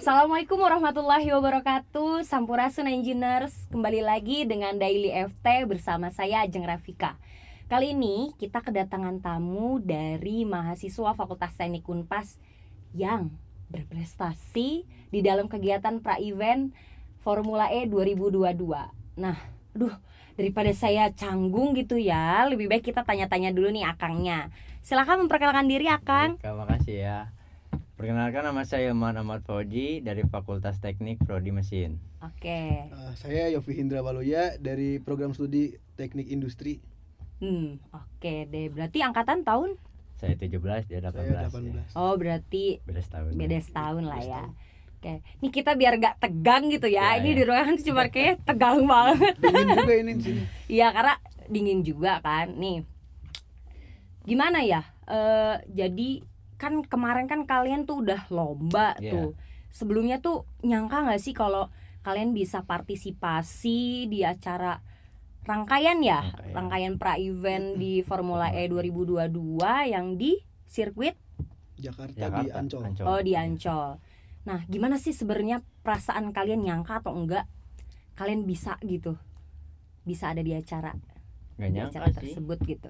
Assalamualaikum warahmatullahi wabarakatuh. Sampurasun Engineers, kembali lagi dengan Daily FT bersama saya Ajeng Rafika. Kali ini kita kedatangan tamu dari mahasiswa Fakultas Teknik Unpas yang berprestasi di dalam kegiatan pra-event Formula E 2022. Nah, daripada saya canggung gitu ya, lebih baik kita tanya-tanya dulu nih akangnya. Silakan memperkenalkan diri, Akang. Terima kasih ya. Perkenalkan, nama saya Ahmad Fauji dari Fakultas Teknik Prodi Mesin. Oke. Saya Yofi Hindra Waluya dari program studi Teknik Industri. Oke deh. Berarti angkatan tahun? Saya 17, dia 18. Saya 18. Ya. Oh, berarti Beda setahun. beda setahun lah ya. Setahun. Oke. Ini kita biar gak tegang gitu ya. Ya, Ini ya. di ruangan cuma kayak tegang banget. Dingin juga ini di sini. Iya, karena dingin juga kan. Nih. Gimana ya? Jadi kan kemarin kan kalian tuh udah lomba Iya. tuh. Sebelumnya tuh nyangka gak sih kalau kalian bisa partisipasi di acara rangkaian Rangkaian. pra-event di Formula E 2022 yang di sirkuit Jakarta di Ancol. Oh, di Ancol. Nah, gimana sih sebenarnya perasaan kalian, nyangka atau enggak kalian bisa gitu? Bisa ada di acara Gak di nyangka acara sih. tersebut gitu.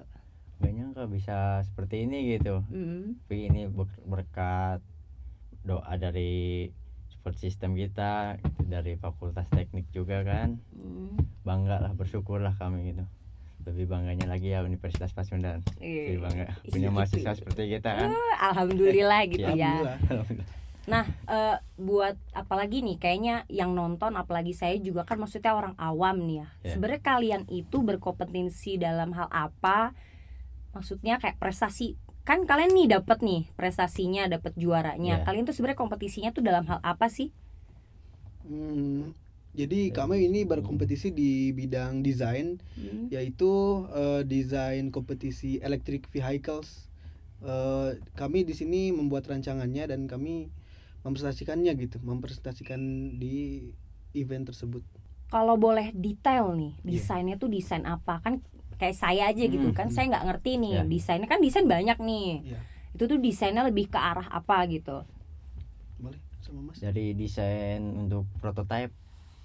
Gak nyangka bisa seperti ini gitu. Tapi ini berkat doa dari support system kita, gitu, dari Fakultas Teknik juga kan. Bangga lah, bersyukurlah kami gitu. Lebih bangganya lagi ya Universitas Pasundan. Lebih bangga punya mahasiswa seperti kita kan. Alhamdulillah gitu ya. Alhamdulillah. Nah, buat apalagi nih, kayaknya yang nonton, apalagi saya juga kan maksudnya orang awam nih ya. Yeah. Sebenarnya kalian itu berkompetensi dalam hal apa? Maksudnya kayak prestasi, kan kalian nih dapat nih prestasinya, dapat juaranya. Yeah. Kalian tuh sebenarnya kompetisinya tuh dalam hal apa sih? Jadi kami ini berkompetisi di bidang desain, yaitu desain kompetisi electric vehicles. Kami di sini membuat rancangannya dan kami mempresentasikan di event tersebut. Kalau boleh detail nih, desainnya tuh desain apa? Kan kayak saya aja gitu kan, saya nggak ngerti nih. Yeah. Desainnya kan desain banyak nih. Iya. Itu tuh desainnya lebih ke arah apa gitu? Boleh sama Mas? Dari desain untuk prototipe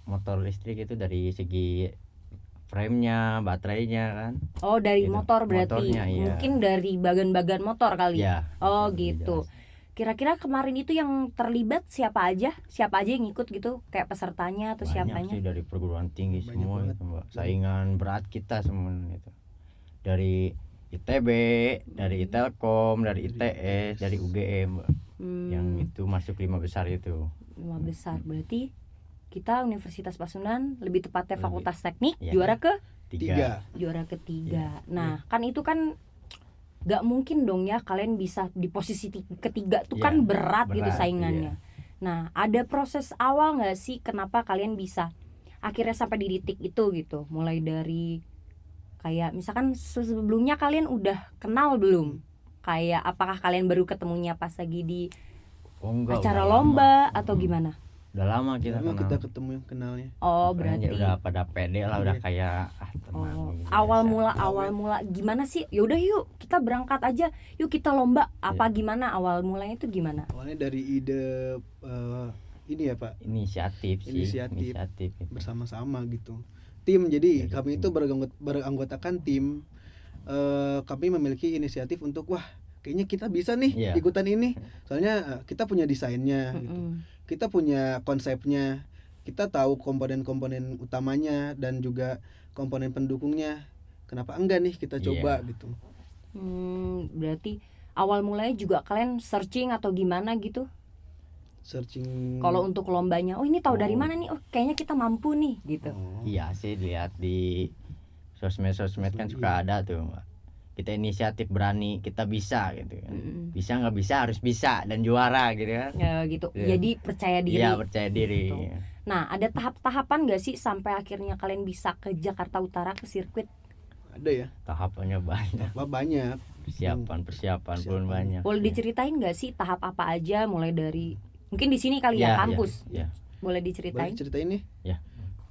motor listrik itu dari segi frame-nya, baterainya kan. Oh, dari Gitu. motor berarti. Motornya, iya. Mungkin dari bagian-bagian motor kali. Ya. Oh, Lebih gitu. jelas. Kira-kira kemarin itu yang terlibat siapa aja? Siapa aja yang ikut gitu? Kayak pesertanya atau Banyak siapanya? sih dari perguruan tinggi Banyak semua banget. gitu, Mbak. Saingan berat kita semua itu. Dari ITB, dari Telkom, dari ITS, dari UGM, Mbak. Yang itu masuk 5 besar itu. 5 besar. Berarti kita Universitas Pasundan, lebih tepatnya Lebih. Fakultas Teknik, Ya. juara Tiga. ketiga. Nah, kan itu kan gak mungkin dong ya kalian bisa di posisi ketiga tuh Iya, kan berat gitu berat, saingannya. Nah, ada proses awal gak sih kenapa kalian bisa akhirnya sampai di titik itu gitu? Mulai dari kayak misalkan sebelumnya kalian udah kenal belum? Kayak apakah kalian baru ketemunya pas lagi di Oh, enggak, acara udah lomba lama. atau gimana? Udah lama kita Lama kenal. kita ketemu kenalnya. Oh, Makanya berarti udah pada pede lah, udah Iya. kayak teman gitu, awal biasa. mula gimana sih? Yaudah yuk kita berangkat aja, yuk kita lomba. Apa gimana awal mulanya itu gimana? Awalnya dari ide ini ya Pak, Inisiatif sih, Inisiatif. gitu. bersama-sama gitu. Tim, jadi Jadi kami tim. itu beranggotakan tim. Kami memiliki inisiatif untuk kayaknya kita bisa nih Iya. ikutan ini. Soalnya kita punya desainnya gitu. Kita punya konsepnya. Kita tahu komponen-komponen utamanya dan juga komponen pendukungnya. Kenapa enggak nih kita coba Iya. gitu. Berarti awal mulanya juga kalian searching atau gimana gitu? Searching. Kalau untuk lombanya, oh ini tahu dari Oh. mana nih? Oh kayaknya kita mampu nih gitu. Iya sih, lihat di sosmed kan suka ada tuh, Mbak. Kita inisiatif, berani, kita bisa gitu kan. Bisa nggak bisa, harus bisa dan juara gitu kan. Ya gitu. Iya. Jadi percaya diri. Iya, percaya diri. Gitu. Nah, ada tahap-tahapan gak sih sampai akhirnya kalian bisa ke Jakarta Utara, ke sirkuit? Ada ya. Tahapannya banyak. Banyak. Persiapan pun banyak. Boleh ya. diceritain gak sih tahap apa aja, mulai dari mungkin di sini kali ya, kampus. Iya. Boleh Boleh diceritain? ceritain nih? Ya.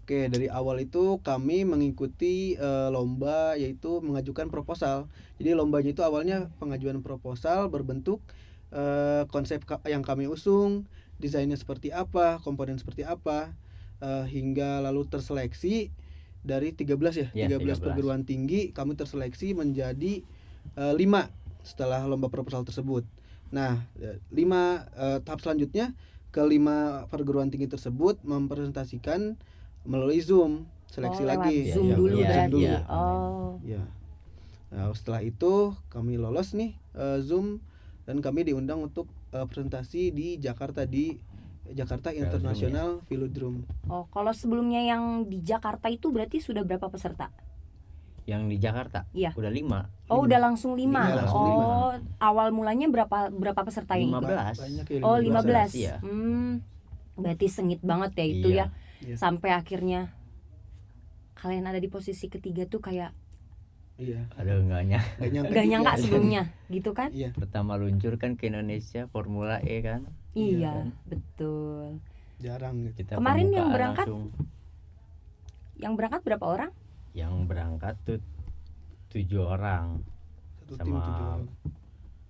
Oke, dari awal itu kami mengikuti lomba, yaitu mengajukan proposal. Jadi lombanya itu awalnya pengajuan proposal berbentuk konsep yang kami usung desainnya seperti apa, komponen seperti apa, hingga lalu terseleksi dari 13 ya, Ya, 13 perguruan tinggi kami terseleksi menjadi 5 setelah lomba proposal tersebut. Nah, 5 tahap selanjutnya ke 5 perguruan tinggi tersebut mempresentasikan melalui Zoom, seleksi lewat lagi. Zoom Ya, dulu ya, berarti. ya. Oh. Ya. Nah, setelah itu kami lolos nih Zoom dan kami diundang untuk presentasi di Jakarta International Velodrome. Oh, kalau sebelumnya yang di Jakarta itu berarti sudah berapa peserta? Yang di Jakarta Iya. udah 5. Oh, udah langsung 5. Iya, langsung Oh, awal mulanya berapa peserta yang ikut? 15. Banyak ya, Oh, 15. Iya. Berarti sengit banget ya itu Iya. ya. Iya. Sampai akhirnya kalian ada di posisi ketiga tuh kayak Iya. Aduh, nggak nyangka. gak nyangka juga. sebelumnya gitu kan? Iya. Pertama luncur kan ke Indonesia Formula E kan. Iya, kan? betul. Jarang gitu. Kita Kemarin yang pembukaan berangkat? langsung. Yang berangkat berapa orang? Yang berangkat tuh 7 orang. Satu tim Sama 7 orang.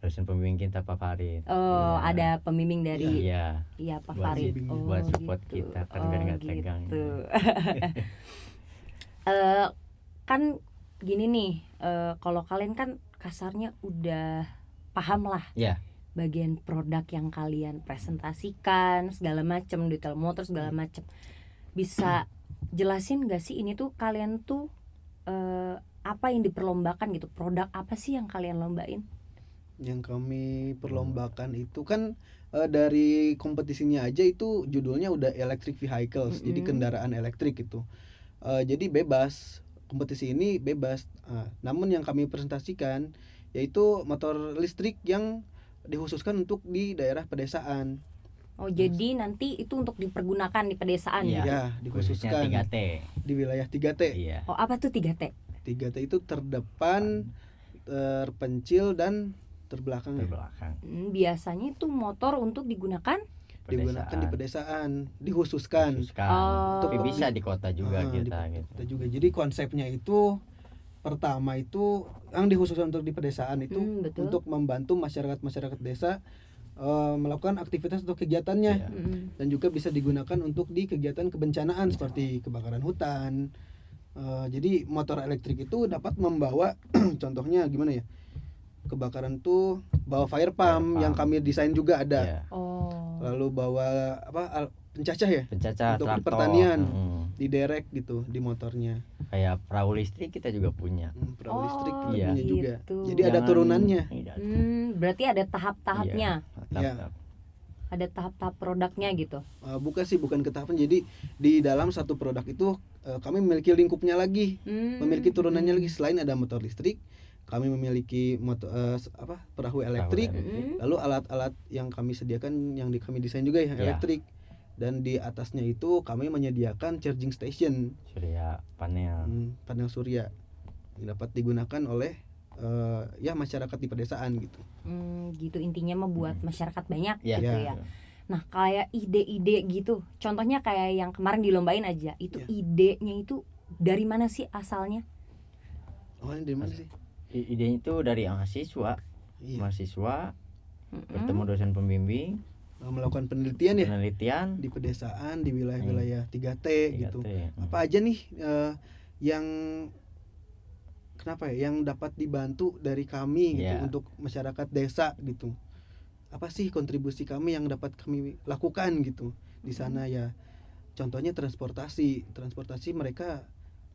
dosen pembimbing kita Pak Farid. Oh, Iya. ada pembimbing dari Iya. iya Pak Buat Farid. bimbing, Oh, buat support gitu. kita, kan biar nggak tegang. Gitu. Kan gini nih, kalau kalian kan kasarnya udah paham lah Iya. bagian produk yang kalian presentasikan segala macam, detail motor segala macam. Bisa jelasin gak sih ini tuh kalian tuh apa yang diperlombakan gitu, produk apa sih yang kalian lombain? Yang kami perlombakan itu kan dari kompetisinya aja itu judulnya udah electric vehicles, jadi kendaraan elektrik gitu. Jadi bebas, kompetisi ini bebas. Namun yang kami presentasikan yaitu motor listrik yang dikhususkan untuk di daerah pedesaan. Oh, jadi nanti itu untuk dipergunakan di pedesaan Iya. gitu. Ya, Khususnya dikhususkan 3T. di wilayah 3T. Iya. Oh, apa tuh 3T? 3T itu terdepan, terpencil dan terbelakang. Ya. Terbelakang. Biasanya itu motor untuk digunakan Digunakan di pedesaan, dikhususkan. Khususkan. Oh. Tapi bisa di kota juga di kita gitu. kota juga. Jadi konsepnya itu pertama itu yang dikhususkan untuk di pedesaan itu betul. untuk membantu masyarakat desa melakukan aktivitas atau kegiatannya. Iya. Dan juga bisa digunakan untuk di kegiatan kebencanaan seperti kebakaran hutan. Jadi motor elektrik itu dapat membawa contohnya gimana ya, kebakaran tuh bawa fire pump yang kami desain juga ada. Iya. Oh. Lalu bawa pencacah ya Pencacah untuk di traktor. pertanian, diderek gitu di motornya. Kayak perahu listrik kita juga punya. Perahu Oh, listrik kita iya. punya juga. gitu. Jadi ada turunannya. Iya. Berarti ada tahap-tahapnya. Iya. Ada tahap-tahap produknya gitu. Bukan ketahapan. Jadi di dalam satu produk itu kami memiliki lingkupnya lagi, memiliki turunannya lagi. Selain ada motor listrik, kami memiliki perahu elektrik. Lalu alat-alat yang kami sediakan yang kami desain juga yang Iya. elektrik. Dan di atasnya itu kami menyediakan charging station, Surya panel. panel surya yang dapat digunakan oleh ya masyarakat di pedesaan gitu. Gitu intinya membuat masyarakat banyak Iya. gitu Iya. ya. Nah, kayak ide-ide gitu. Contohnya kayak yang kemarin dilombain aja. Itu Iya. idenya itu dari mana sih asalnya? Oh, ini dari mana sih? Idenya itu dari mahasiswa. Iya. Mahasiswa bertemu dosen pembimbing, Melakukan penelitian ya penelitian di pedesaan, di wilayah-wilayah 3T, gitu. 3T. Apa aja nih yang kenapa ya yang dapat dibantu dari kami gitu Iya. untuk masyarakat desa gitu. Apa sih kontribusi kami yang dapat kami lakukan gitu di sana ya. Contohnya transportasi mereka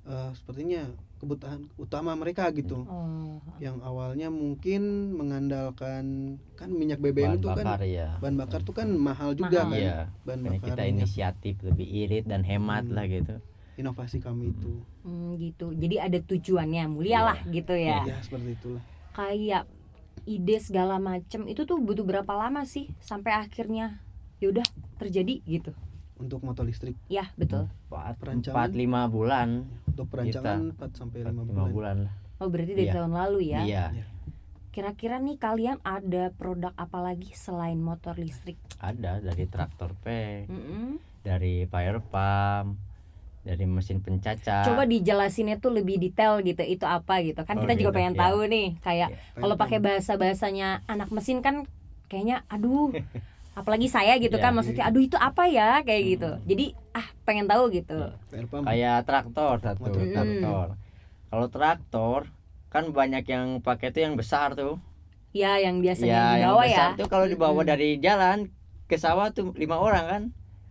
sepertinya kebutuhan utama mereka gitu. Oh. Yang awalnya mungkin mengandalkan kan minyak BBM Bahan itu kan bakar ya. bahan bakar tuh kan mahal juga Mahal. kan. Iya. Bahan Makanya bakar kita minyak. inisiatif lebih irit dan hemat lah gitu. Inovasi kami itu. Gitu. Jadi ada tujuannya, mulia lah gitu ya. Ya seperti itulah. Kayak ide segala macem itu tuh butuh berapa lama sih sampai akhirnya yaudah terjadi gitu? Untuk motor listrik Ya betul. 4-5 bulan. untuk perancangan 4 sampai 5 bulan. bulan lah. Oh berarti dari Iya. tahun lalu ya. Iya. Kira-kira nih kalian ada produk apa lagi selain motor listrik? Ada dari traktor P, Mm-mm. dari fire pump, dari mesin pencacah. Coba dijelasinnya tuh lebih detail gitu, itu apa gitu kan, Oh, kita juga gitu, pengen ya. tahu nih kayak Ya. kalau pakai bahasanya anak mesin kan kayaknya aduh apalagi saya gitu Iya. kan, maksudnya aduh itu apa ya kayak gitu. Jadi pengen tahu gitu. PR pump. Kayak traktor satu, Motor. traktor. Kalau traktor kan banyak yang pakai tuh yang besar tuh. Ya yang biasanya Ya, yang dibawa besar ya. tuh kalau dibawa Mm-mm. dari jalan ke sawah tuh 5 orang kan.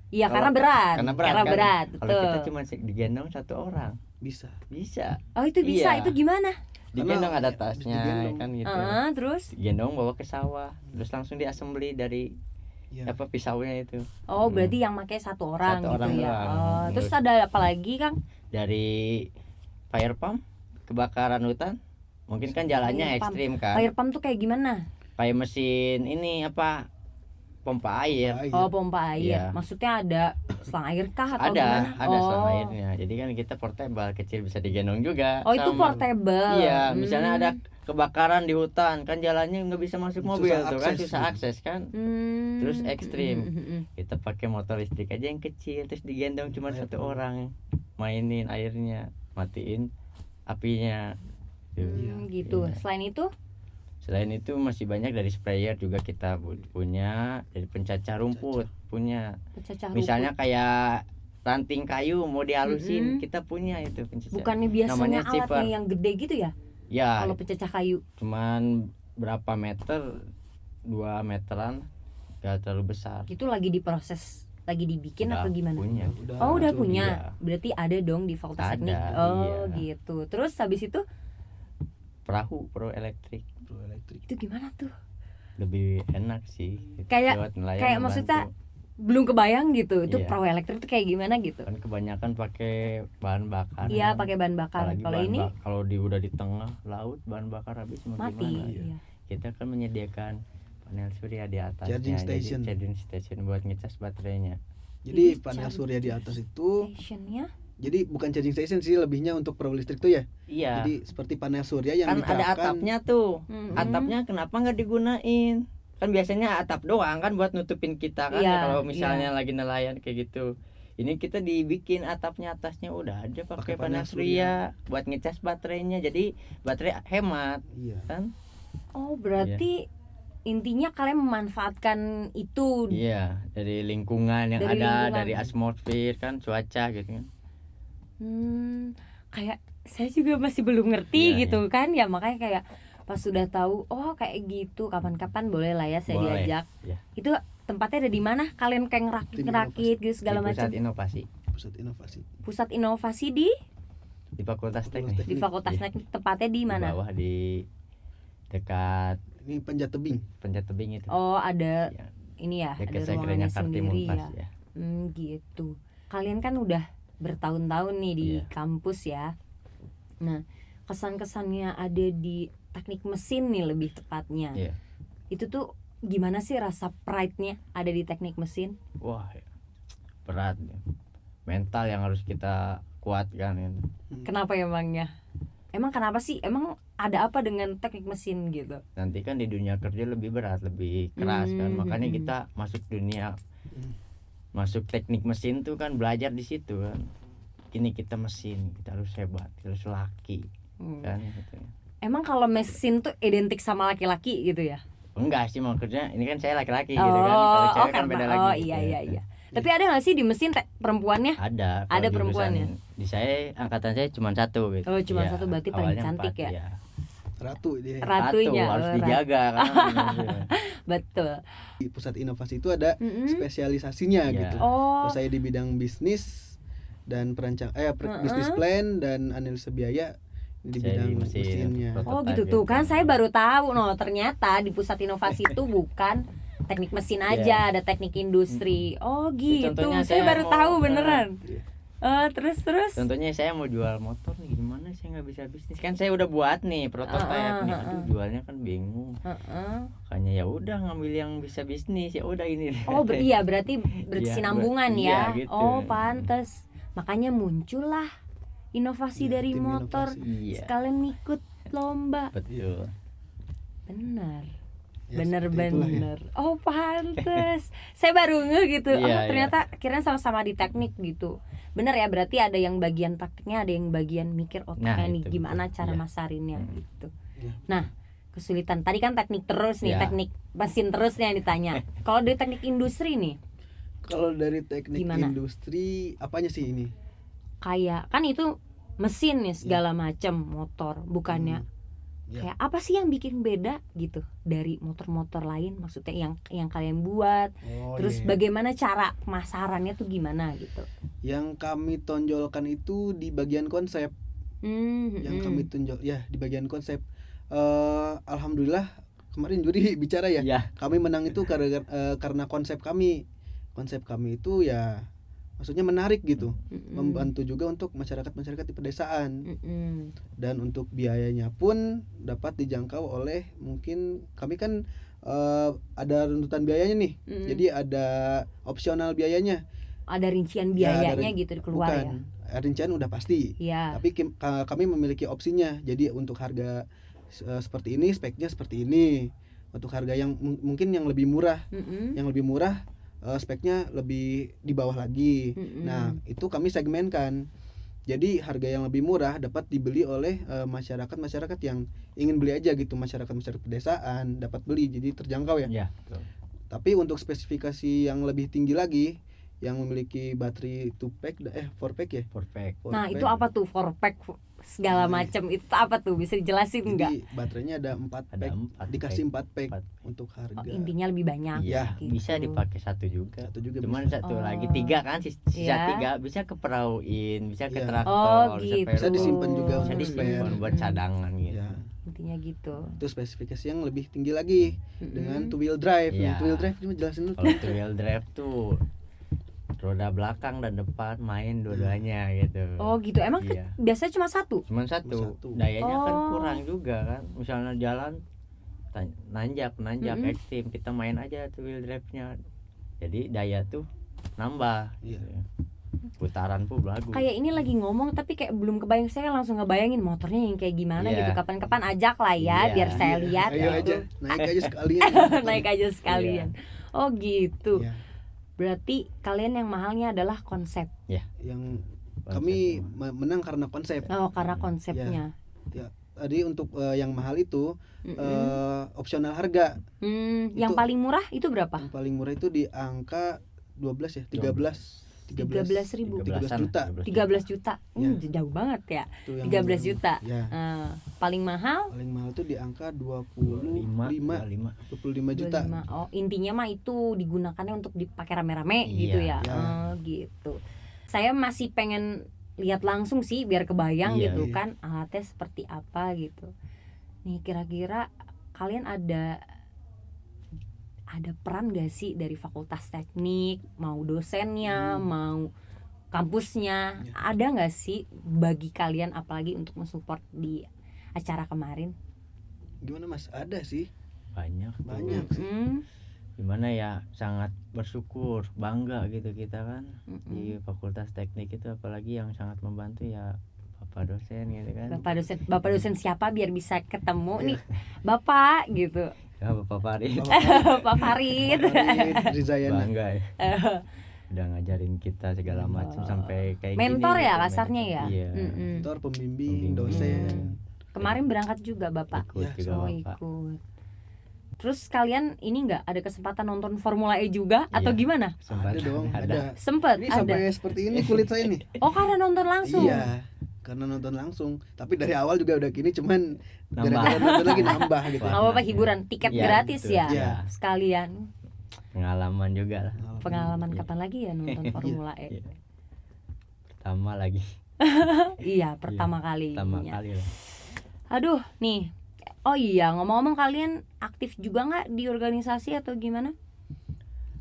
Iya karena Kalau- berat. Karena berat. Karena kan? berat, Kalau kita betul. cuma digendong 1 orang, Bisa. bisa. Oh itu bisa, Iya. itu gimana? Digendong Karena ada tasnya digendong. kan gitu. Terus Digendong bawa ke sawah, terus langsung diasembli dari Ya. apa pisaunya itu. oh berarti yang pakai 1 orang Satu gitu orang ya. doang. Oh, terus Terus- ada apa lagi Kang? Dari fire pump, kebakaran hutan. Mungkin kan jalannya Fire pump. ekstrim kan. Fire pump tuh kayak gimana? Kayak mesin ini apa? Pompa air. Air. Oh pompa air. Iya. Maksudnya ada selang air kah atau gimana? Ada selang Oh. airnya. Jadi kan kita portable, kecil bisa digendong juga. Oh itu sama- portable. Iya, misalnya ada kebakaran di hutan, kan jalannya nggak bisa masuk mobil Susah tuh kan, akses susah gitu. akses kan. Terus ekstrim. Kita pakai motor listrik aja yang kecil, terus digendong cuma Air 1 pump. orang, mainin airnya, matiin apinya. Tuh. Gitu. Iya. Selain itu? Selain itu masih banyak dari sprayer juga kita punya, dari pencacah rumput punya. Pecah Misalnya kayak ranting kayu mau dihalusin, Mm-mm. kita punya itu pencacah. bukannya biasanya namanya alatnya chipper. yang gede gitu ya? Ya, Kalau pecah kayu. cuman berapa meter, 2 meteran, gak terlalu besar. Itu lagi diproses, lagi dibikin Udah apa gimana? punya. Oh udah muncul. punya. Iya. Berarti ada dong di Fakultas Ada, Teknik. Oh iya. gitu. Terus habis itu Perahu elektrik Pro elektrik. itu gimana tuh? lebih enak sih. Kayak- Buat nelayan kayak membantu. maksudnya belum kebayang gitu. Itu Iya. perahu elektrik tuh kayak gimana gitu? Kan kebanyakan pakai bahan bakar. Iya kan. pakai bahan bakar. Apalagi Kalau bahan ini kalau udah di tengah laut bahan bakar habis mau mati. gimana? Iya. Kita kan menyediakan panel surya di atasnya. Charging Jadi station. charging station buat ngecas baterainya. Jadi Jadi panel charging surya di atas itu, Stationnya jadi bukan charging station sih, lebihnya untuk perahu listrik tuh ya. Iya. Jadi seperti panel surya yang Kan ada diterapkan. atapnya tuh. Mm-mm. Atapnya kenapa nggak digunain? Kan biasanya atap doang kan buat nutupin kita kan, Iya, ya kalau misalnya lagi nelayan kayak gitu. Ini kita dibikin atapnya atasnya udah ada pakai Pakai panel panel surya buat ngecas baterainya, jadi baterai hemat Iya. kan. Oh berarti intinya kalian memanfaatkan itu. Iya, dari lingkungan yang Dari ada, lingkungan. dari atmosfer kan, cuaca gitu kan. Kayak saya juga masih belum ngerti Iya, gitu kan ya, makanya kayak pas sudah tahu oh kayak gitu kapan-kapan boleh lah ya saya Boleh, diajak. iya. Itu tempatnya ada di mana? Kalian kayak ngerakit gitu segala Di pusat macam. inovasi Pusat inovasi. Pusat inovasi di Fakultas Fakultas Teknik. di Fakultas Iya. Teknik, tepatnya di Di mana? bawah di dekat Ini panjat tebing. Pencet Tebing itu. Oh ada Iya. ini ya, ada Dekat ruangannya Sekretariat Kartini sendiri Unpas ya. ya. Gitu. Kalian kan udah bertahun-tahun nih di Iya. kampus ya. Nah, kesan-kesannya ada di teknik mesin nih lebih tepatnya. Iya. Itu tuh gimana sih rasa pride-nya ada di teknik mesin? Wah, berat. Mental yang harus kita kuatkan ya. Kenapa emangnya? Emang kenapa sih? Emang ada apa dengan teknik mesin gitu? Nanti kan di dunia kerja lebih berat, lebih keras kan. Makanya kita masuk dunia masuk teknik mesin tuh kan belajar di situ kan. Ini kita mesin, kita harus hebat, kita harus laki kan gitu. Emang kalau mesin tuh identik sama laki-laki gitu ya? Enggak sih maksudnya, ini kan saya laki-laki gitu kan. Kalau cewek kan beda lagi. oh gitu iya ya. iya. Tapi ada nggak sih di mesin perempuannya? Ada. Ada kalau jurusan perempuannya? Di saya angkatan saya cuma 1 gitu. Oh, cuma Iya, 1, berarti paling awalnya cantik 4, ya? iya. Ratu dia. Ratunya Harus oh, dijaga kan. Betul. Di pusat inovasi itu ada Mm-mm. spesialisasinya Iya. gitu. Oh, Kalau saya di bidang bisnis dan bisnis plan dan analisa biaya di Saya bidang di mesin, mesinnya. prototipe. oh gitu tuh kan saya baru tahu no ternyata di pusat inovasi itu bukan teknik mesin aja, ada teknik industri. Oh gitu. contohnya Saya saya baru mau- tahu beneran. Iya. Terus. Contohnya saya mau jual motor nih, gimana saya nggak bisa bisnis kan, saya udah buat nih prototipe nih, aduh jualnya kan bingung. Heeh. Makanya ya udah ngambil yang bisa bisnis, ya udah ini. Oh iya berarti berkesinambungan Iya, ya. gitu. Oh pantes. Makanya muncullah inovasi Iya, dari tim motor. inovasi. Iya, Sekalian ikut lomba. betul. Benar. Ya, seperti itulah ya. Bener-bener. Oh pantes. Saya baru ngeh gitu. Iya, Ternyata kirain sama-sama di teknik gitu. Bener ya, berarti ada yang bagian praktiknya, ada yang bagian mikir otaknya Nah, nih itu gimana betul. cara Iya. masarinnya gitu. Iya. Nah, kesulitan? Tadi kan teknik terus nih, Ya. teknik mesin terus nih yang ditanya. Kalau dari teknik industri nih, Kalau dari teknik Gimana? industri apanya sih ini? kayak kan itu mesin nih segala macam motor, bukannya Ya. kayak apa sih yang bikin beda gitu dari motor-motor lain? Maksudnya yang kalian buat, Oh, terus iya. bagaimana cara pemasarannya tuh gimana gitu? Yang kami tonjolkan itu di bagian konsep. Yang kami tunjuk ya di bagian konsep. Alhamdulillah kemarin juri bicara ya. Iya. Kami menang itu karena konsep kami. Konsep kami itu ya maksudnya menarik gitu. Membantu juga untuk masyarakat di pedesaan. Dan untuk biayanya pun dapat dijangkau oleh, mungkin kami kan ada runtutan biayanya nih. Jadi ada opsional biayanya. Ada rincian Ya, biayanya gitu keluar ya? Bukan, rincian udah pasti. Iya. Tapi kami memiliki opsinya. Jadi untuk harga seperti ini, speknya seperti ini. Untuk harga yang mungkin yang lebih murah, speknya lebih di bawah lagi. Nah, itu kami segmenkan. Jadi harga yang lebih murah dapat dibeli oleh masyarakat yang ingin beli aja gitu, masyarakat pedesaan dapat beli, jadi terjangkau ya. Iya, betul. Tapi untuk spesifikasi yang lebih tinggi lagi, yang memiliki baterai 4 pack ya. 4 pack. Nah, itu apa tuh 4 pack segala macam itu apa tuh, bisa dijelasin enggak? Jadi baterainya ada 4 Ada pack, 4 dikasih 4 pack 4 untuk harga. Intinya lebih banyak. Iya, gitu. bisa dipakai satu juga. Satu juga Cuman bisa. satu Oh. lagi 3 kan, sisa Iya. 3 bisa ke perauin, bisa ke Iya. traktor, Oh, gitu. Bisa disimpan juga bisa untuk disimpan spare. buat cadangan gitu. Ya, Intinya gitu. itu spesifikasi yang lebih tinggi lagi dengan 2 wheel drive. Iya. 2 wheel drive cuma jelasin dulu. Kalau 2 wheel drive tuh roda belakang dan depan main dua-duanya gitu. Oh gitu. Emang Iya. biasanya cuma satu? Cuman satu. Satu. Dayanya kan Oh. kurang juga kan. Misalnya jalan nanjak ekstrim, kita main aja tuh wheel drive-nya. Jadi daya tuh nambah. Iya. Gitu. Putaran pun bagus. Kayak ini lagi ngomong tapi kayak belum kebayang, saya langsung ngebayangin motornya yang kayak gimana Iya. gitu. Kapan-kapan ajak lah ya, Iya. biar saya Iya, lihat ayo gitu. aja, naik aja sekalian. Naik aja sekalian. Oh gitu. Iya. Berarti kalian yang mahalnya adalah konsep. Yang kami menang karena konsep. Oh, karena konsepnya. Tadi untuk yang mahal itu Mm-mm. opsional harga. Yang itu- paling murah itu berapa? Yang paling murah itu di angka 12 ya, 13 13.000. 13 juta. 13 juta. Ya. Jauh banget ya. Itu yang 13 paling- juta. Ya. Paling mahal Paling mahal itu di angka 25 25 juta. 25. Oh, intinya mah itu digunakannya untuk dipakai rame-rame Iya, gitu ya. iya. Gitu. Saya masih pengen lihat langsung sih biar kebayang Iya, gitu iya. kan alatnya seperti apa gitu. Nih kira-kira kalian ada peran gak sih dari fakultas teknik, mau dosennya, mau kampusnya, Iya. ada nggak sih bagi kalian apalagi untuk mensupport di acara kemarin? Gimana Mas? Ada sih. banyak Banyak sih. Gimana ya, sangat bersyukur, bangga gitu kita kan Mm-mm. di fakultas teknik itu, apalagi yang sangat membantu ya Bapak dosen gitu kan. Bapak dosen siapa biar bisa ketemu Iya. nih Bapak gitu. Ya Bapak Farid. Pak Farid. Farid Rizayana. Bangga ya. Udah ngajarin kita segala macam sampai kayak Mentor gini ya gitu, kasarnya ya. Iya. Mm-mm. Mentor, pembimbing, Pembimbing. dosen. Kemarin berangkat juga Bapak. Ikut Ya, juga Oh, Bapak. ikut. Terus kalian ini nggak ada kesempatan nonton Formula E juga atau Iya. gimana? Ada dong, ada. Sempet Ini ada. sampai seperti ini kulit saya nih. Oh, karena nonton langsung. Iya, karena nonton langsung. Tapi dari awal juga udah gini, cuman Nambah. gara-gara nonton lagi nambah gitu. Nggak apa-apa, hiburan, tiket Iya, gratis betul. ya. Iya. Sekalian. Pengalaman juga lah. Pengalaman Iya. kapan lagi ya nonton Formula E? Iya. Pertama lagi. Iya, pertama kalinya. Pertama kali lah. Aduh, nih. Oh iya, ngomong-ngomong kalian aktif juga nggak di organisasi atau gimana?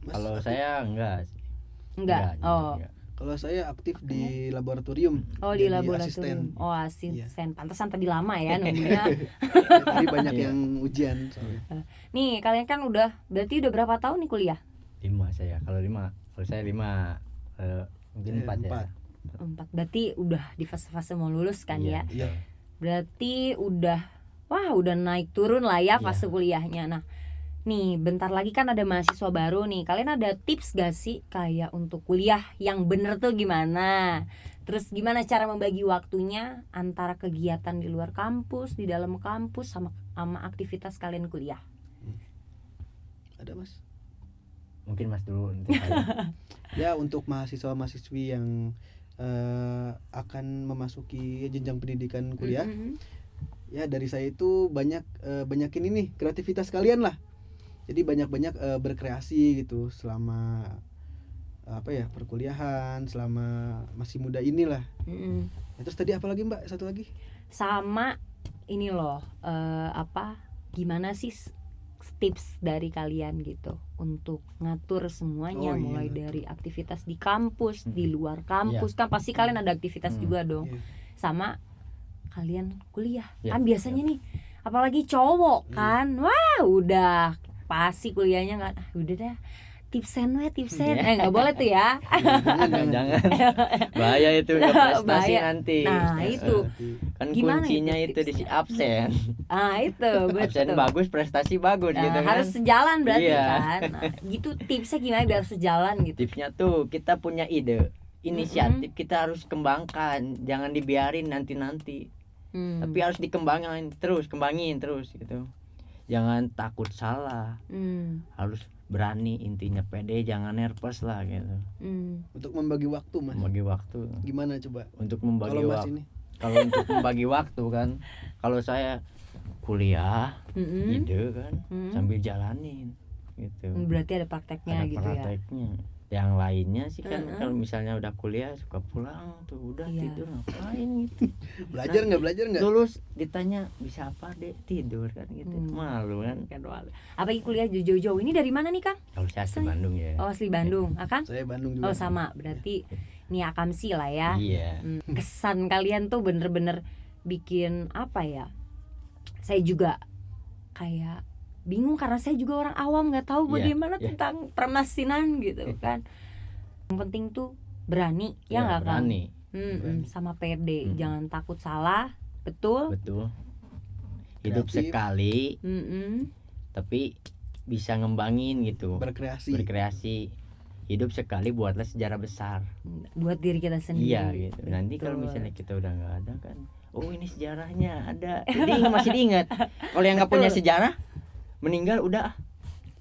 Mas, Kalau aktif- saya enggak sih. Enggak. Oh. enggak. kalau saya aktif di laboratorium. Oh, di Jadi laboratorium. asisten. Oh, asisten. Pantesan tadi lama ya nunggunya. Tadi banyak Iya. yang ujian soalnya. Nih, kalian kan berarti udah berapa tahun nih kuliah? 5 saya. Kalau saya 5. Mungkin 4 ya. 4. 4. Berarti udah di fase-fase mau lulus kan ya? Iya. Berarti udah naik turun lah ya Iya. fase kuliahnya. Nah, nih bentar lagi kan ada mahasiswa baru nih. Kalian ada tips gak sih kayak untuk kuliah yang bener tuh gimana? Terus gimana cara membagi waktunya antara kegiatan di luar kampus, di dalam kampus, sama aktivitas kalian kuliah? Ada Mas? Mungkin Mas dulu untuk saya. Ya, untuk mahasiswa-mahasiswi yang akan memasuki jenjang pendidikan kuliah, ya dari saya itu banyakin ini kreativitas kalian lah. Jadi banyak berkreasi gitu selama perkuliahan, selama masih muda inilah. Ya, terus tadi apa lagi Mbak? Satu lagi? Sama ini loh, gimana sih tips dari kalian gitu untuk ngatur semuanya, mulai dari aktivitas di kampus, di luar kampus, kan pasti kalian ada aktivitas juga dong. Sama kalian kuliah. Kan biasanya nih, apalagi cowok kan, wah udah pasti kuliahnya nggak, udah deh tipsen nggak boleh tuh ya. Jangan bahaya itu, nggak prestasi Bahaya. nanti. Nah itu Kan gimana kuncinya itu itu di absen. itu Absen betul. bagus, prestasi bagus gitu kan. Harus sejalan berarti Iya. kan. Nah, gitu tipsnya gimana biar sejalan gitu. Tipsnya tuh kita punya ide, inisiatif kita harus kembangkan, jangan dibiarin nanti. Tapi harus kembangin terus gitu. Jangan takut salah. Harus berani, intinya pede, jangan nervous lah gitu. Untuk membagi waktu Mas. Membagi waktu. Gimana coba? Untuk membagi Kalau Mas waktu. ini? Kalau untuk membagi waktu kan, kalau saya kuliah, ide kan, sambil jalanin gitu. Berarti ada prakteknya Ada gitu prakteknya. Yang lainnya sih kan kalau misalnya udah kuliah suka pulang tuh udah tidur ngapain gitu. Belajar nggak? Lulus ditanya bisa apa deh, tidur kan gitu. Malu kan. Apalagi kuliah jauh-jauh. Ini dari mana nih Kang? Kalau saya asli Bandung ya. Oh asli Bandung. Akang? Saya Bandung juga. Oh sama. Berarti ini Akamsi lah ya. Iya. Kesan kalian tuh bener-bener bikin apa ya? Saya juga kayak bingung karena saya juga orang awam, nggak tahu bagaimana tentang permesinan gitu kan. Yang penting tuh berani ya nggak kan? Berani. Sama pede, jangan takut salah, betul. Hidup Kreatif. sekali, tapi bisa ngembangin gitu. Berkreasi. Hidup sekali, buatlah sejarah besar. Buat diri kita sendiri. Iya gitu. Nanti kalau misalnya kita udah nggak ada kan, oh ini sejarahnya ada. Jadi masih diingat. Kalau yang nggak punya sejarah, meninggal udah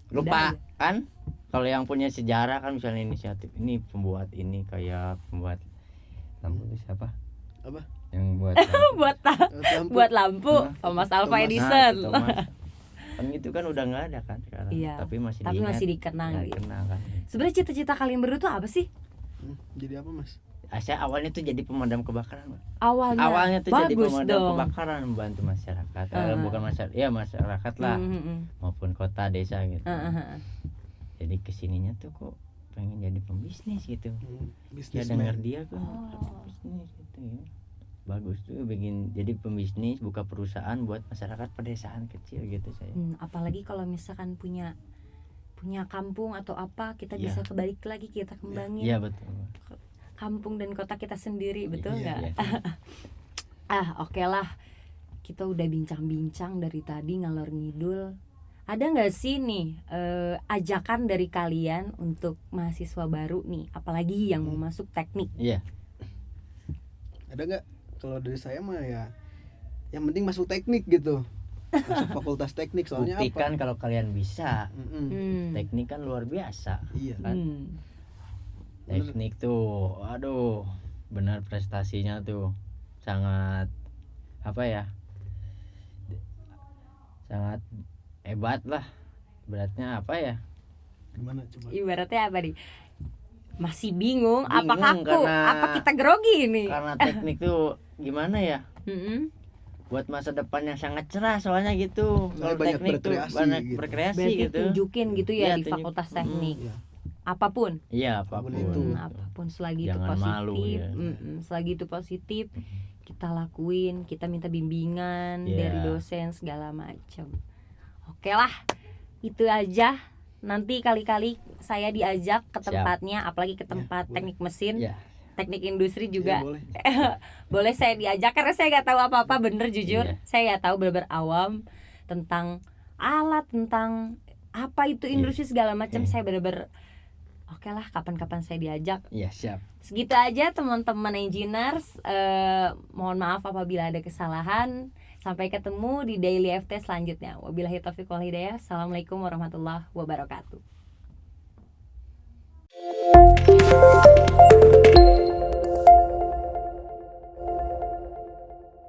lupa kan. Kalau yang punya sejarah kan, misalnya inisiatif ini pembuat ini kayak pembuat lampu itu siapa? Apa? Yang buat buat lampu Thomas Alva Edison. Kan gitu kan udah nggak ada kan sekarang. Iya. Tapi masih dikenang gitu. Kan. Sebenarnya cita-cita kalian berdua tuh apa sih? Jadi apa Mas? Saya awalnya tuh jadi pemadam kebakaran. Awalnya tuh jadi pemadam kebakaran, membantu masyarakat. Bukan masyarakat lah, maupun kota desa gitu. Jadi kesininya tuh kok pengen jadi pembisnis gitu. Ya dengar dia kan bisnis gitu ya. Bagus tuh bikin jadi pembisnis, buka perusahaan buat masyarakat pedesaan kecil gitu saya. Apalagi kalau misalkan punya kampung atau apa, kita bisa kebalik lagi, kita kembangin. Iya betul. Kampung dan kota kita sendiri, betul nggak? Iya. Oke lah, kita udah bincang-bincang dari tadi ngalor ngidul. Ada nggak sih nih ajakan dari kalian untuk mahasiswa baru nih, apalagi yang mau masuk teknik? Iya. Ada nggak? Kalau dari saya mah ya, yang penting masuk teknik gitu. Masuk fakultas teknik, soalnya buktikan apa? kalau kalian bisa. Teknik kan luar biasa. Iya. Kan? Teknik tuh, aduh, benar prestasinya tuh sangat sangat hebat lah. Beratnya apa ya? Gimana coba? Ibaratnya apa nih? Masih bingung apa kaku, apa kita grogi ini? Karena teknik tuh gimana ya? Buat masa depan yang sangat cerah soalnya gitu. Kalau teknik tuh banyak berkreasi berarti gitu. tunjukin gitu ya di fakultas teknik. Apapun. Iya, apapun itu. Apapun selagi jangan itu positif. Malu, ya. Selagi itu positif, kita lakuin, kita minta bimbingan dari dosen segala macam. Oke lah. Itu aja. Nanti kali-kali saya diajak ke tempatnya, apalagi ke tempat teknik mesin. Teknik industri juga. Boleh. Boleh saya diajak karena saya nggak tahu apa-apa, bener jujur. Saya nggak tahu, bener-bener awam tentang alat, tentang apa itu industri segala macam. Saya bener-bener Oke lah, kapan-kapan saya diajak. Iya, siap. Segitu aja teman-teman engineers. Mohon maaf apabila ada kesalahan. Sampai ketemu di Daily FT selanjutnya. Wabillahi taufiq wal hidayah. Assalamualaikum warahmatullahi wabarakatuh.